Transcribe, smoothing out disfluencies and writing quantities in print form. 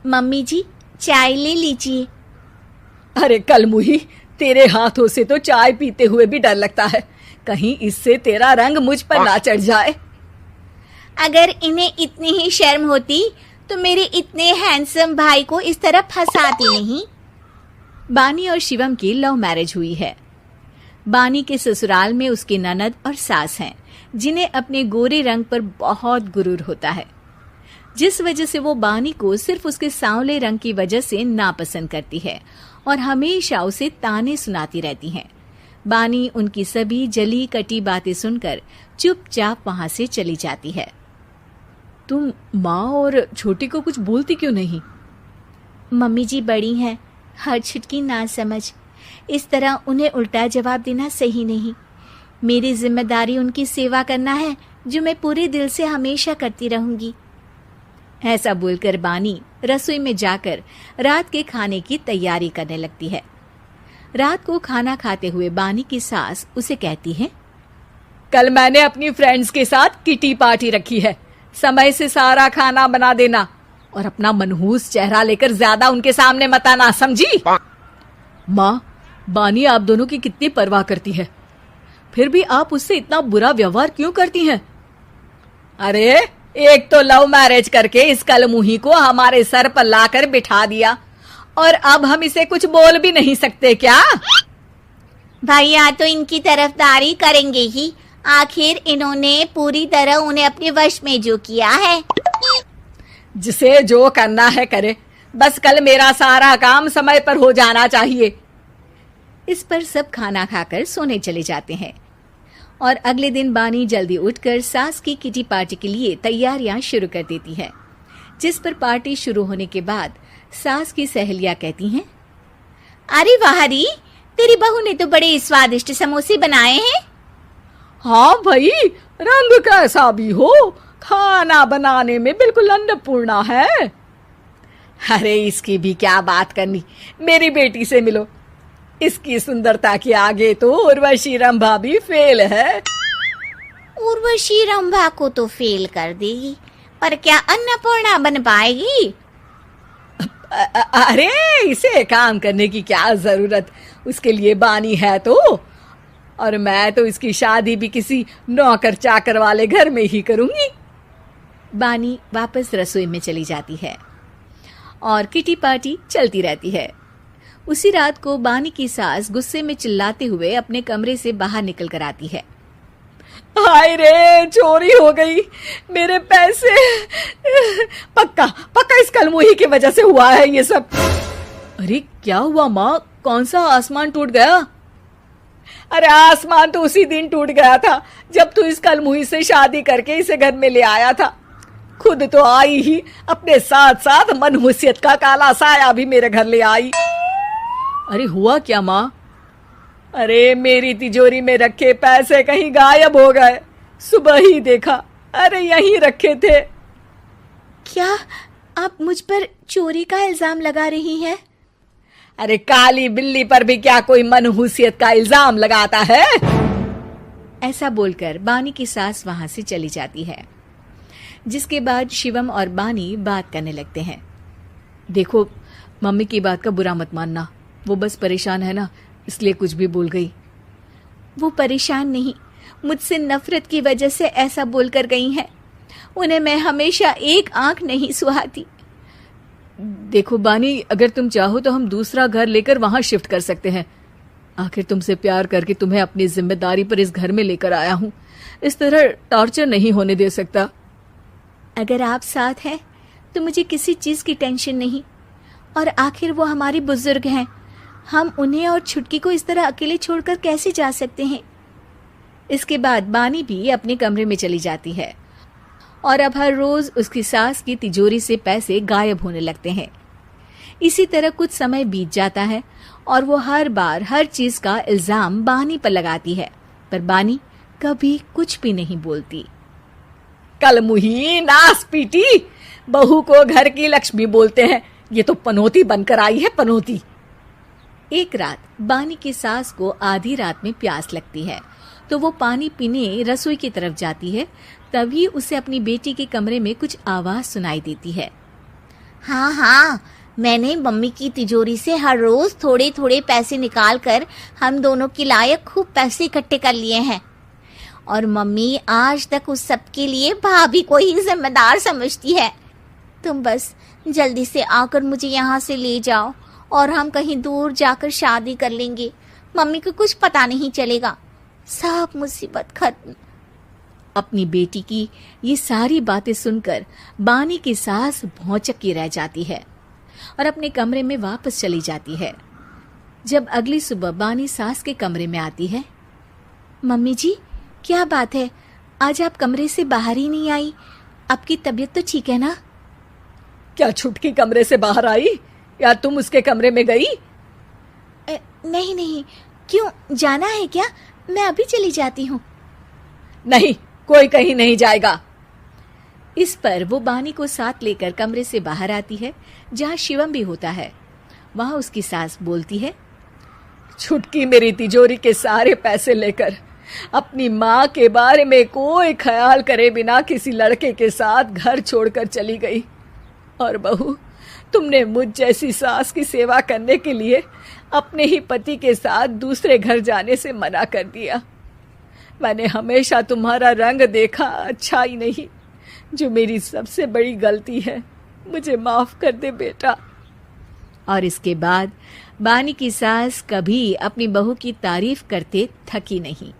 Mummy जी, चाय ले लीजिए। अरे कलमुही, तेरे हाथों से तो चाय पीते हुए भी डर लगता है, कहीं इससे तेरा रंग मुझ पर ना चढ़ जाए। अगर इन्हें इतनी ही शर्म होती तो मेरे इतने हैंडसम भाई को इस तरह फंसाती नहीं। बानी और शिवम की लव मैरिज हुई है। बानी के ससुराल में उसकी ननद और सास हैं, जिन्हें अपने गोरे रंग पर बहुत गुरूर होता है, जिस वजह से वो बानी को सिर्फ उसके सांवले रंग की वजह से नापसंद करती है और हमेशा उसे ताने सुनाती रहती हैं। बानी उनकी सभी जली कटी बातें सुनकर चुपचाप वहां से चली जाती है। तुम माँ और छोटी को कुछ बोलती क्यों नहीं? मम्मी जी बड़ी हैं, हर छुटकी ना समझ, इस तरह उन्हें उल्टा जवाब देना सही नहीं। मेरी जिम्मेदारी उनकी सेवा करना है, जो मैं पूरे दिल से हमेशा करती रहूंगी। ऐसा बोलकर बानी रसोई में जाकर रात के खाने की तैयारी करने लगती है। रात को खाना खाते हुए बानी की सास उसे कहती है, कल मैंने अपनी फ्रेंड्स के साथ किटी पार्टी रखी है, समय से सारा खाना बना देना और अपना मनहूस चेहरा लेकर ज्यादा उनके सामने मत आना, समझी? माँ, बानी आप दोनों की कितनी परवाह करती है, फिर भी आप उससे इतना बुरा व्यवहार क्यों करती हैं? अरे एक तो लव मैरिज करके इस कलमुही को हमारे सर पर लाकर बिठा दिया और अब हम इसे कुछ बोल भी नहीं सकते क्या? भैया तो इनकी तरफदारी करेंगे ही, आखिर इन्होंने पूरी तरह उन्हें अपने वश में जो किया है। जिसे जो करना है करे, बस कल मेरा सारा काम समय पर हो जाना चाहिए। इस पर सब खाना खाकर सोने चले जाते हैं और अगले दिन बानी जल्दी उठकर सास की किटी पार्टी के लिए तैयारियां शुरू कर देती है, जिस पर पार्टी शुरू होने के बाद सास की सहेलियां कहती हैं, अरे वाह री, तेरी बहू ने तो बड़े स्वादिष्ट समोसे बनाए हैं। हाँ भाई, रंग कैसा भी हो, खाना बनाने में बिल्कुल अन्नपूर्णा है। अरे इसकी भी क्या बात करनी, मेरी बेटी से मिलो, इसकी सुंदरता के आगे तो उर्वशी रंभा भी फेल है। उर्वशी रंभा को तो फेल कर देगी, पर क्या अन्नपूर्णा बन पाएगी? अरे इसे काम करने की क्या जरूरत, उसके लिए बानी है तो, और मैं तो इसकी शादी भी किसी नौकर चाकर वाले घर में ही करूंगी। बानी वापस रसोई में चली जाती है और किटी पार्टी चलती रहती है। उसी रात को बानी की सास गुस्से में चिल्लाते हुए अपने कमरे से बाहर निकल कर आती है। हाय रे, चोरी हो गई, मेरे पैसे, पक्का पक्का इस कलमुही की वजह से हुआ है ये सब। अरे क्या हुआ माँ, कौन सा आसमान टूट गया? अरे आसमान तो उसी दिन टूट गया था जब तू इस कलमुही से शादी करके इसे घर में ले आया था। खुद तो आई ही, अपने साथ साथ मनहूसियत का काला साया भी मेरे घर ले आई। अरे हुआ क्या माँ? अरे मेरी तिजोरी में रखे पैसे कहीं गायब हो गए, सुबह ही देखा, अरे यहीं रखे थे। क्या आप मुझ पर चोरी का इल्जाम लगा रही हैं? अरे काली बिल्ली पर भी क्या कोई मनहूसियत का इल्जाम लगाता है? ऐसा बोलकर बानी की सास वहां से चली जाती है, जिसके बाद शिवम और बानी बात करने लगते हैं। देखो, मम्मी की बात का बुरा मत मानना, वो बस परेशान है ना, इसलिए कुछ भी बोल गई। वो परेशान नहीं, मुझसे नफरत की वजह से ऐसा बोलकर गई हैं। उन्हें मैं हमेशा एक आंख नहीं सुहाती। देखो बानी, अगर तुम चाहो तो हम दूसरा घर लेकर वहां शिफ्ट कर सकते हैं। आखिर तुमसे प्यार करके तुम्हें अपनी जिम्मेदारी पर इस घर में लेकर आया हूं, इस तरह टॉर्चर नहीं होने दे सकता। अगर आप साथ हैं तो मुझे किसी चीज की टेंशन नहीं, और आखिर वो हमारे बुजुर्ग हैं, हम उन्हें और छुटकी को इस तरह अकेले छोड़कर कैसे जा सकते हैं? इसके बाद बानी भी अपने कमरे में चली जाती है और अब हर रोज उसकी सास की तिजोरी से पैसे गायब होने लगते हैं। इसी तरह कुछ समय बीत जाता है और वो हर बार हर चीज का इल्जाम बानी पर लगाती है, पर बानी कभी कुछ भी नहीं बोलती। कलमुही नास पीटी, बहू को घर की लक्ष्मी बोलते हैं, ये तो पनौती बनकर आई है, पनौती। एक रात बानी की सास को आधी रात में प्यास लगती है, तो वो पानी पीने रसोई की तरफ जाती है। तभी उसे अपनी बेटी के कमरे में कुछ आवाज सुनाई देती है। हाँ हाँ, मैंने मम्मी की तिजोरी से हर रोज थोड़े थोड़े पैसे निकाल कर हम दोनों के लायक खूब पैसे इकट्ठे कर लिए हैं। और मम्मी आज तक उस सब के लिए भाभी को ही जिम्मेदार समझती है। तुम बस जल्दी से आकर मुझे यहाँ से ले जाओ और हम कहीं दूर जाकर शादी कर लेंगे। मम्मी को कुछ पता नहीं चलेगा, सब मुसीबत खत्म। अपनी बेटी की ये सारी बातें सुनकर बानी की सास भौंचक्की रह जाती है और अपने कमरे में वापस चली जाती है। जब अगली सुबह बानी सास के कमरे में आती है, मम्मी जी, क्या बात है, आज आप कमरे से बाहर ही नहीं आई? आपकी तबीयत तो ठीक है ना? क्या छुटकी कमरे से बाहर आई या तुम उसके कमरे में गई? नहीं नहीं, क्यों, जाना है क्या? मैं अभी चली जाती हूँ। नहीं, कोई कहीं नहीं जाएगा। इस पर वो बानी को साथ लेकर कमरे से बाहर आती है, जहाँ शिवम भी होता है। वहां उसकी सास बोलती है, छुटकी मेरी तिजोरी के सारे पैसे लेकर अपनी माँ के बारे में कोई ख्याल करे बिना किसी लड़के के साथ घर छोड़कर चली गई। और बहू, तुमने मुझ जैसी सास की सेवा करने के लिए अपने ही पति के साथ दूसरे घर जाने से मना कर दिया। मैंने हमेशा तुम्हारा रंग देखा अच्छा ही नहीं, जो मेरी सबसे बड़ी गलती है। मुझे माफ कर दे बेटा। और इसके बाद बानी की सास कभी अपनी बहू की तारीफ करते थकी नहीं।